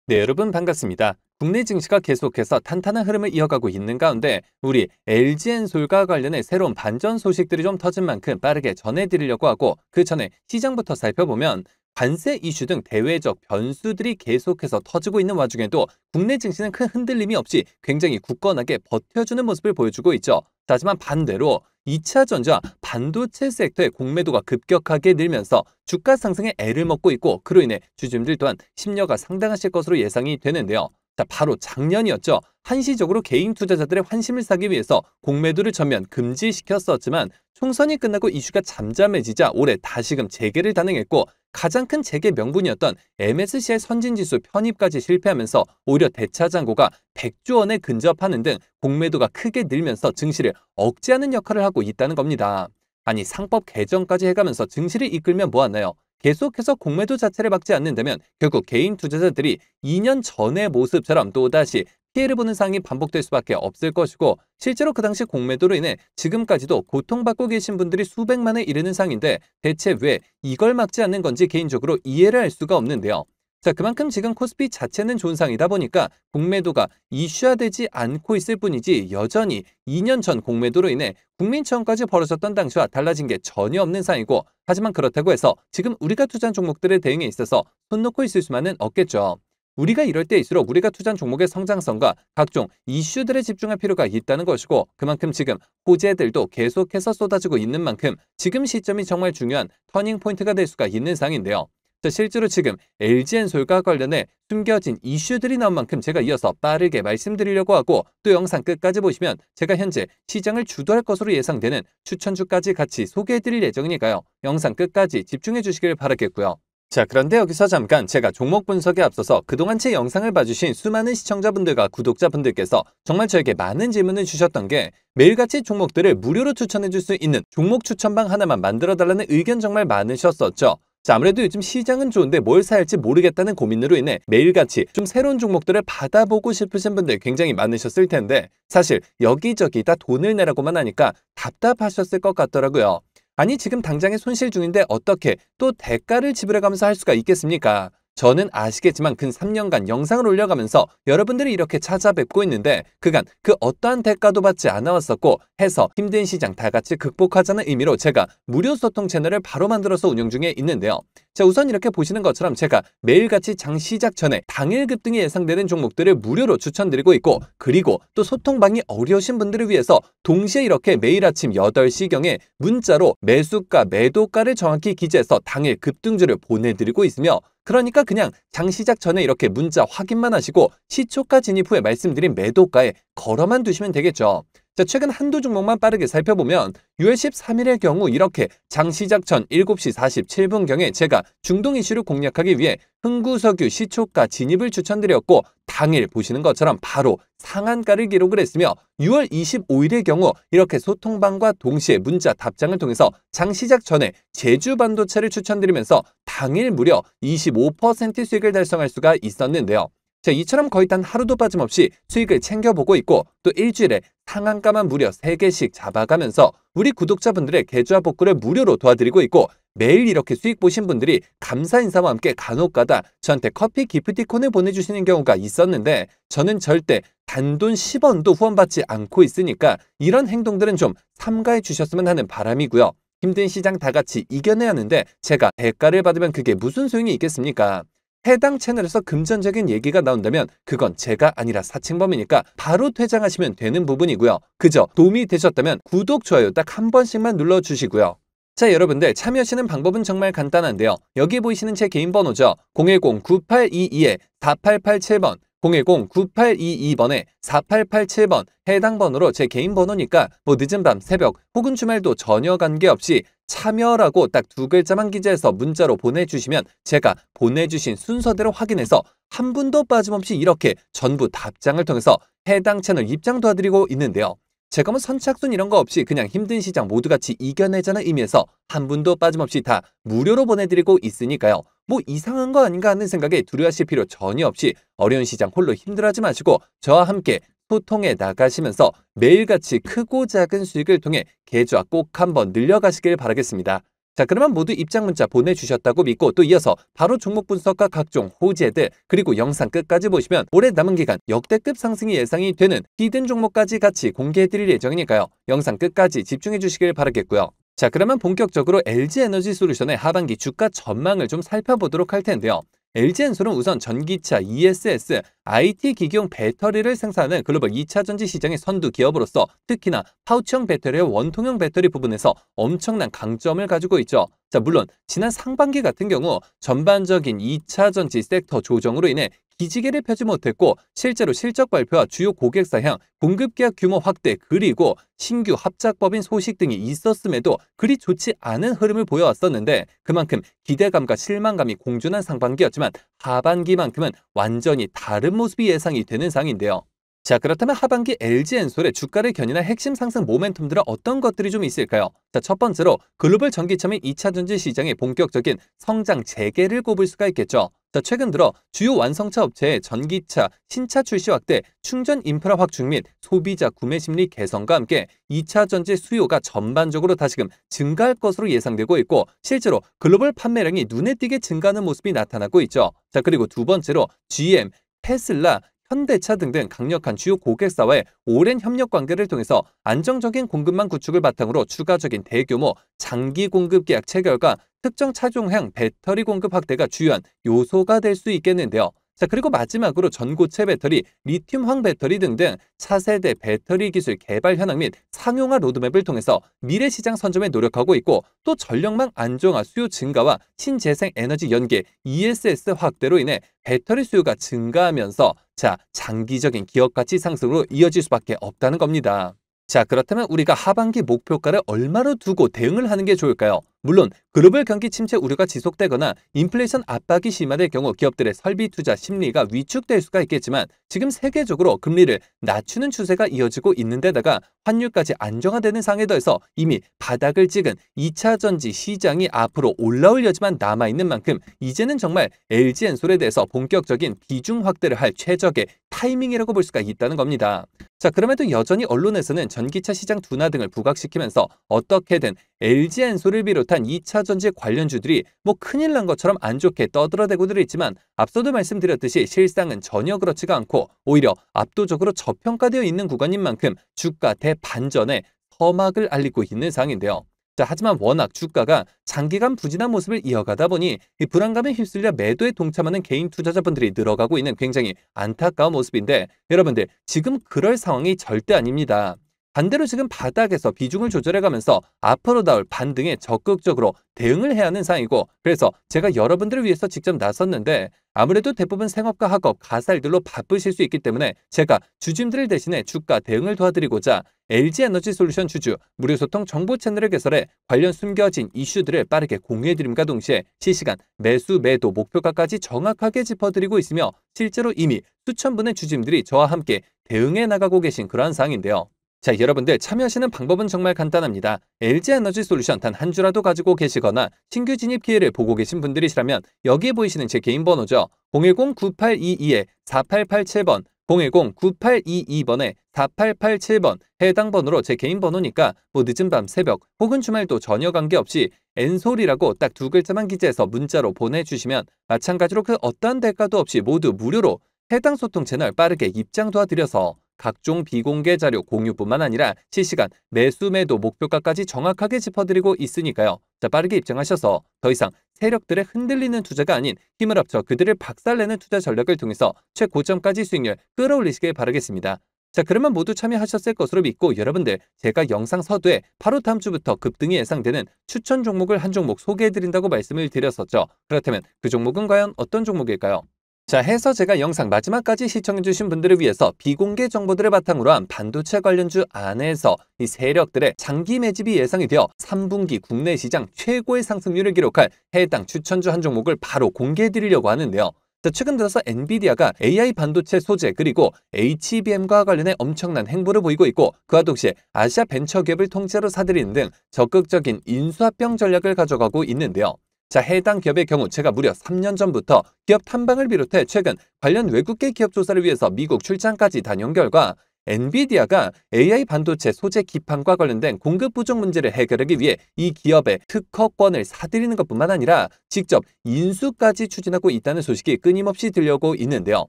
네, 여러분 반갑습니다. 국내 증시가 계속해서 탄탄한 흐름을 이어가고 있는 가운데 우리 LG엔솔과 관련해 새로운 반전 소식들이 좀 터진 만큼 빠르게 전해드리려고 하고 그 전에 시장부터 살펴보면 관세 이슈 등 대외적 변수들이 계속해서 터지고 있는 와중에도 국내 증시는 큰 흔들림이 없이 굉장히 굳건하게 버텨주는 모습을 보여주고 있죠. 하지만 반대로 2차 전자, 반도체 섹터의 공매도가 급격하게 늘면서 주가 상승에 애를 먹고 있고 그로 인해 주주들 또한 심려가 상당하실 것으로 예상이 되는데요. 자, 바로 작년이었죠. 한시적으로 개인 투자자들의 환심을 사기 위해서 공매도를 전면 금지시켰었지만 총선이 끝나고 이슈가 잠잠해지자 올해 다시금 재개를 단행했고 가장 큰 재개 명분이었던 MSCI 선진지수 편입까지 실패하면서 오히려 대차장고가 100조 원에 근접하는 등 공매도가 크게 늘면서 증시를 억제하는 역할을 하고 있다는 겁니다. 아니 상법 개정까지 해가면서 증시를 이끌면 뭐하나요? 계속해서 공매도 자체를 막지 않는다면 결국 개인 투자자들이 2년 전의 모습처럼 또다시 피해를 보는 상황이 반복될 수밖에 없을 것이고 실제로 그 당시 공매도로 인해 지금까지도 고통받고 계신 분들이 수백만에 이르는 상황인데 대체 왜 이걸 막지 않는 건지 개인적으로 이해를 할 수가 없는데요. 자, 그만큼 지금 코스피 자체는 좋은 상이다 보니까 공매도가 이슈화되지 않고 있을 뿐이지 여전히 2년 전 공매도로 인해 국민청까지 벌어졌던 당시와 달라진 게 전혀 없는 상이고 하지만 그렇다고 해서 지금 우리가 투자한 종목들의 대응에 있어서 손 놓고 있을 수만은 없겠죠. 우리가 이럴 때일수록 우리가 투자한 종목의 성장성과 각종 이슈들에 집중할 필요가 있다는 것이고 그만큼 지금 호재들도 계속해서 쏟아지고 있는 만큼 지금 시점이 정말 중요한 터닝 포인트가 될 수가 있는 상인데요. 자, 실제로 지금 LG엔솔과 관련해 숨겨진 이슈들이 나온 만큼 제가 이어서 빠르게 말씀드리려고 하고 또 영상 끝까지 보시면 제가 현재 시장을 주도할 것으로 예상되는 추천주까지 같이 소개해드릴 예정이니까요. 영상 끝까지 집중해 주시길 바라겠고요. 자, 그런데 여기서 잠깐 제가 종목 분석에 앞서서 그동안 제 영상을 봐주신 수많은 시청자분들과 구독자분들께서 정말 저에게 많은 질문을 주셨던 게 매일같이 종목들을 무료로 추천해 줄 수 있는 종목 추천방 하나만 만들어달라는 의견 정말 많으셨었죠. 자, 아무래도 요즘 시장은 좋은데 뭘 사야 할지 모르겠다는 고민으로 인해 매일같이 좀 새로운 종목들을 받아보고 싶으신 분들 굉장히 많으셨을 텐데 사실 여기저기 다 돈을 내라고만 하니까 답답하셨을 것 같더라고요. 아니 지금 당장에 손실 중인데 어떻게 또 대가를 지불해가면서 할 수가 있겠습니까? 저는 아시겠지만 근 3년간 영상을 올려가면서 여러분들이 이렇게 찾아뵙고 있는데 그간 그 어떠한 대가도 받지 않아 왔었고 해서 힘든 시장 다 같이 극복하자는 의미로 제가 무료 소통 채널을 바로 만들어서 운영 중에 있는데요. 자, 우선 이렇게 보시는 것처럼 제가 매일같이 장 시작 전에 당일 급등이 예상되는 종목들을 무료로 추천드리고 있고 그리고 또 소통방이 어려우신 분들을 위해서 동시에 이렇게 매일 아침 8시경에 문자로 매수가, 매도가를 정확히 기재해서 당일 급등주를 보내드리고 있으며 그러니까 그냥 장 시작 전에 이렇게 문자 확인만 하시고 시초가 진입 후에 말씀드린 매도가에 걸어만 두시면 되겠죠. 자, 최근 한두 종목만 빠르게 살펴보면 6월 13일의 경우 이렇게 장 시작 전 7시 47분경에 제가 중동 이슈를 공략하기 위해 흥구석유 시초가 진입을 추천드렸고 당일 보시는 것처럼 바로 상한가를 기록을 했으며 6월 25일의 경우 이렇게 소통방과 동시에 문자 답장을 통해서 장 시작 전에 제주반도체를 추천드리면서 당일 무려 25% 수익을 달성할 수가 있었는데요. 자, 이처럼 거의 단 하루도 빠짐없이 수익을 챙겨보고 있고 또 일주일에 상한가만 무려 3개씩 잡아가면서 우리 구독자분들의 계좌 복구를 무료로 도와드리고 있고 매일 이렇게 수익 보신 분들이 감사 인사와 함께 간혹가다 저한테 커피 기프티콘을 보내주시는 경우가 있었는데 저는 절대 단돈 10원도 후원받지 않고 있으니까 이런 행동들은 좀 삼가해 주셨으면 하는 바람이고요. 힘든 시장 다 같이 이겨내야 하는데 제가 대가를 받으면 그게 무슨 소용이 있겠습니까? 해당 채널에서 금전적인 얘기가 나온다면 그건 제가 아니라 사칭범이니까 바로 퇴장하시면 되는 부분이고요. 그저 도움이 되셨다면 구독, 좋아요 딱 한 번씩만 눌러주시고요. 자, 여러분들 참여하시는 방법은 정말 간단한데요. 여기 보이시는 제 개인 번호죠. 010-9822-4887번 010-9822번에 4887번 해당 번호로 제 개인 번호니까 뭐 늦은 밤, 새벽 혹은 주말도 전혀 관계없이 참여라고 딱 2글자만 기재해서 문자로 보내주시면 제가 보내주신 순서대로 확인해서 한 분도 빠짐없이 이렇게 전부 답장을 통해서 해당 채널 입장 도와드리고 있는데요. 제가 뭐 선착순 이런 거 없이 그냥 힘든 시장 모두 같이 이겨내자는 의미에서 한 분도 빠짐없이 다 무료로 보내드리고 있으니까요. 뭐 이상한 거 아닌가 하는 생각에 두려워하실 필요 전혀 없이 어려운 시장 홀로 힘들어하지 마시고 저와 함께 소통해 나가시면서 매일같이 크고 작은 수익을 통해 계좌 꼭 한번 늘려가시길 바라겠습니다. 자, 그러면 모두 입장 문자 보내주셨다고 믿고 또 이어서 바로 종목 분석과 각종 호재들 그리고 영상 끝까지 보시면 올해 남은 기간 역대급 상승이 예상이 되는 히든 종목까지 같이 공개해드릴 예정이니까요. 영상 끝까지 집중해 주시길 바라겠고요. 자, 그러면 본격적으로 LG에너지솔루션의 하반기 주가 전망을 좀 살펴보도록 할 텐데요. LG엔솔은 우선 전기차, ESS, IT 기기용 배터리를 생산하는 글로벌 2차 전지 시장의 선두 기업으로서 특히나 파우치형 배터리와 원통형 배터리 부분에서 엄청난 강점을 가지고 있죠. 자, 물론 지난 상반기 같은 경우 전반적인 2차 전지 섹터 조정으로 인해 기지개를 펴지 못했고 실제로 실적 발표와 주요 고객사 향 공급 계약 규모 확대 그리고 신규 합작법인 소식 등이 있었음에도 그리 좋지 않은 흐름을 보여왔었는데 그만큼 기대감과 실망감이 공존한 상반기였지만 하반기만큼은 완전히 다른 모습이 예상이 되는 상인데요. 자, 그렇다면 하반기 LG엔솔의 주가를 견인할 핵심 상승 모멘텀들은 어떤 것들이 좀 있을까요? 자, 첫 번째로 글로벌 전기차 및 2차 전지 시장의 본격적인 성장 재개를 꼽을 수가 있겠죠. 자, 최근 들어 주요 완성차 업체의 전기차, 신차 출시 확대, 충전 인프라 확충 및 소비자 구매 심리 개선과 함께 2차 전지 수요가 전반적으로 다시금 증가할 것으로 예상되고 있고 실제로 글로벌 판매량이 눈에 띄게 증가하는 모습이 나타나고 있죠. 자, 그리고 두 번째로 GM, 테슬라, 현대차 등등 강력한 주요 고객사와의 오랜 협력 관계를 통해서 안정적인 공급망 구축을 바탕으로 추가적인 대규모 장기 공급 계약 체결과 특정 차종형 배터리 공급 확대가 주요한 요소가 될 수 있겠는데요. 자, 그리고 마지막으로 전고체 배터리, 리튬황 배터리 등등 차세대 배터리 기술 개발 현황 및 상용화 로드맵을 통해서 미래 시장 선점에 노력하고 있고 또 전력망 안정화 수요 증가와 신재생 에너지 연계 ESS 확대로 인해 배터리 수요가 증가하면서 자, 장기적인 기업 가치 상승으로 이어질 수밖에 없다는 겁니다. 자, 그렇다면 우리가 하반기 목표가를 얼마로 두고 대응을 하는 게 좋을까요? 물론 글로벌 경기 침체 우려가 지속되거나 인플레이션 압박이 심화될 경우 기업들의 설비 투자 심리가 위축될 수가 있겠지만 지금 세계적으로 금리를 낮추는 추세가 이어지고 있는 데다가 환율까지 안정화되는 상황에 더해서 이미 바닥을 찍은 2차 전지 시장이 앞으로 올라올 여지만 남아있는 만큼 이제는 정말 LG엔솔에 대해서 본격적인 비중 확대를 할 최적의 타이밍이라고 볼 수가 있다는 겁니다. 자, 그럼에도 여전히 언론에서는 전기차 시장 둔화 등을 부각시키면서 어떻게든 LG엔솔을 비롯한 2차 전지 관련주들이 뭐 큰일 난 것처럼 안 좋게 떠들어대고들 있지만 앞서도 말씀드렸듯이 실상은 전혀 그렇지가 않고 오히려 압도적으로 저평가되어 있는 구간인 만큼 주가 대반전의 서막을 알리고 있는 상황인데요. 자, 하지만 워낙 주가가 장기간 부진한 모습을 이어가다 보니 이 불안감에 휩쓸려 매도에 동참하는 개인 투자자분들이 늘어가고 있는 굉장히 안타까운 모습인데 여러분들 지금 그럴 상황이 절대 아닙니다. 반대로 지금 바닥에서 비중을 조절해가면서 앞으로 나올 반등에 적극적으로 대응을 해야 하는 상황이고 그래서 제가 여러분들을 위해서 직접 나섰는데 아무래도 대부분 생업과 학업, 가사일들로 바쁘실 수 있기 때문에 제가 주주님들을 대신해 주가 대응을 도와드리고자 LG에너지솔루션 주주 무료소통 정보 채널을 개설해 관련 숨겨진 이슈들을 빠르게 공유해드림과 동시에 실시간 매수, 매도, 목표가까지 정확하게 짚어드리고 있으며 실제로 이미 수천 분의 주주님들이 저와 함께 대응해 나가고 계신 그러한 상황인데요. 자, 여러분들 참여하시는 방법은 정말 간단합니다. LG에너지솔루션 단 한 주라도 가지고 계시거나 신규 진입 기회를 보고 계신 분들이시라면 여기에 보이시는 제 개인 번호죠. 010-9822-4887번 010-9822번에 4887번 해당 번호로 제 개인 번호니까 뭐 늦은 밤 새벽 혹은 주말도 전혀 관계없이 엔솔이라고 딱 두 글자만 기재해서 문자로 보내주시면 마찬가지로 그 어떠한 대가도 없이 모두 무료로 해당 소통 채널 빠르게 입장 도와드려서 각종 비공개 자료 공유뿐만 아니라 실시간 매수 매도 목표가까지 정확하게 짚어드리고 있으니까요. 자, 빠르게 입장하셔서 더 이상 세력들의 흔들리는 투자가 아닌 힘을 합쳐 그들을 박살내는 투자 전략을 통해서 최고점까지 수익률 끌어올리시길 바라겠습니다. 자, 그러면 모두 참여하셨을 것으로 믿고 여러분들 제가 영상 서두에 바로 다음 주부터 급등이 예상되는 추천 종목을 한 종목 소개해드린다고 말씀을 드렸었죠. 그렇다면 그 종목은 과연 어떤 종목일까요? 자, 해서 제가 영상 마지막까지 시청해주신 분들을 위해서 비공개 정보들을 바탕으로 한 반도체 관련주 안에서 이 세력들의 장기 매집이 예상이 되어 3분기 국내 시장 최고의 상승률을 기록할 해당 추천주 한 종목을 바로 공개해드리려고 하는데요. 자, 최근 들어서 엔비디아가 AI 반도체 소재 그리고 HBM과 관련해 엄청난 행보를 보이고 있고 그와 동시에 아시아 벤처기업을 통째로 사들이는 등 적극적인 인수합병 전략을 가져가고 있는데요. 자, 해당 기업의 경우 제가 무려 3년 전부터 기업 탐방을 비롯해 최근 관련 외국계 기업 조사를 위해서 미국 출장까지 다녀온 결과 엔비디아가 AI 반도체 소재 기판과 관련된 공급 부족 문제를 해결하기 위해 이 기업의 특허권을 사들이는 것뿐만 아니라 직접 인수까지 추진하고 있다는 소식이 끊임없이 들려오고 있는데요.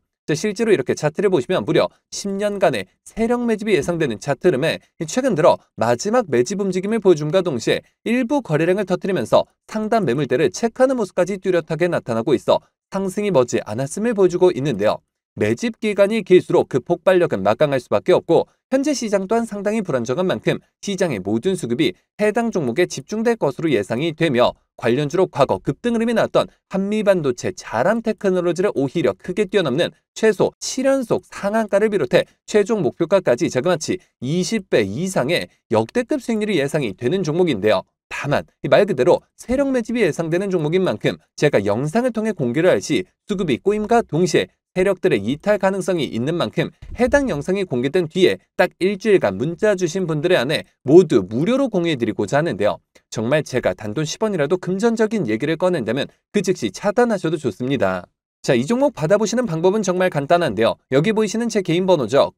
실제로 이렇게 차트를 보시면 무려 10년간의 세력 매집이 예상되는 차트 흐름에 최근 들어 마지막 매집 움직임을 보여줌과 동시에 일부 거래량을 터뜨리면서 상단 매물대를 체크하는 모습까지 뚜렷하게 나타나고 있어 상승이 머지 않았음을 보여주고 있는데요. 매집 기간이 길수록 그 폭발력은 막강할 수밖에 없고 현재 시장 또한 상당히 불안정한 만큼 시장의 모든 수급이 해당 종목에 집중될 것으로 예상이 되며 관련주로 과거 급등 흐름이 나왔던 한미반도체 자람 테크놀로지를 오히려 크게 뛰어넘는 최소 7연속 상한가를 비롯해 최종 목표가까지 자그마치 20배 이상의 역대급 수익률이 예상이 되는 종목인데요. 다만 말 그대로 세력 매집이 예상되는 종목인 만큼 제가 영상을 통해 공개를 할 시 수급이 꼬임과 동시에 세력들의 이탈 가능성이 있는 만큼 해당 영상이 공개된 뒤에 딱 일주일간 문자 주신 분들의 안에 모두 무료로 공유해드리고자 하는데요. 정말 제가 단돈 10원이라도 금전적인 얘기를 꺼낸다면 그 즉시 차단하셔도 좋습니다. 자, 이 종목 받아보시는 방법은 정말 간단한데요. 여기 보이시는 제 개인 번호죠.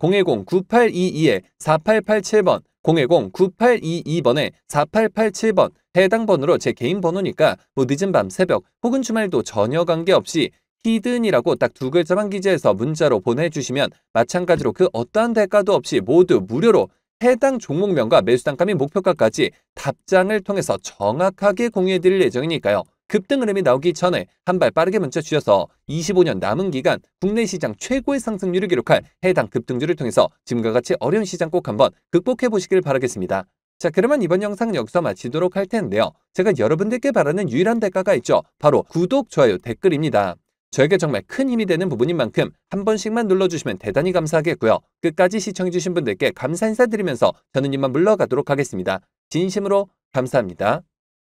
010-9822-4887번 010-9822번에 4887번 해당 번호로 제 개인 번호니까 뭐 늦은 밤 새벽 혹은 주말도 전혀 관계없이 히든이라고 딱 두 글자만 기재해서 문자로 보내주시면 마찬가지로 그 어떠한 대가도 없이 모두 무료로 해당 종목명과 매수단가 및 목표가까지 답장을 통해서 정확하게 공유해드릴 예정이니까요. 급등 흐름이 나오기 전에 한 발 빠르게 문자 주셔서 25년 남은 기간 국내 시장 최고의 상승률을 기록할 해당 급등주를 통해서 지금과 같이 어려운 시장 꼭 한번 극복해 보시길 바라겠습니다. 자, 그러면 이번 영상 여기서 마치도록 할 텐데요. 제가 여러분들께 바라는 유일한 대가가 있죠. 바로 구독, 좋아요, 댓글입니다. 저에게 정말 큰 힘이 되는 부분인 만큼 한 번씩만 눌러주시면 대단히 감사하겠고요. 끝까지 시청해주신 분들께 감사 인사드리면서 저는 이만 물러가도록 하겠습니다. 진심으로 감사합니다.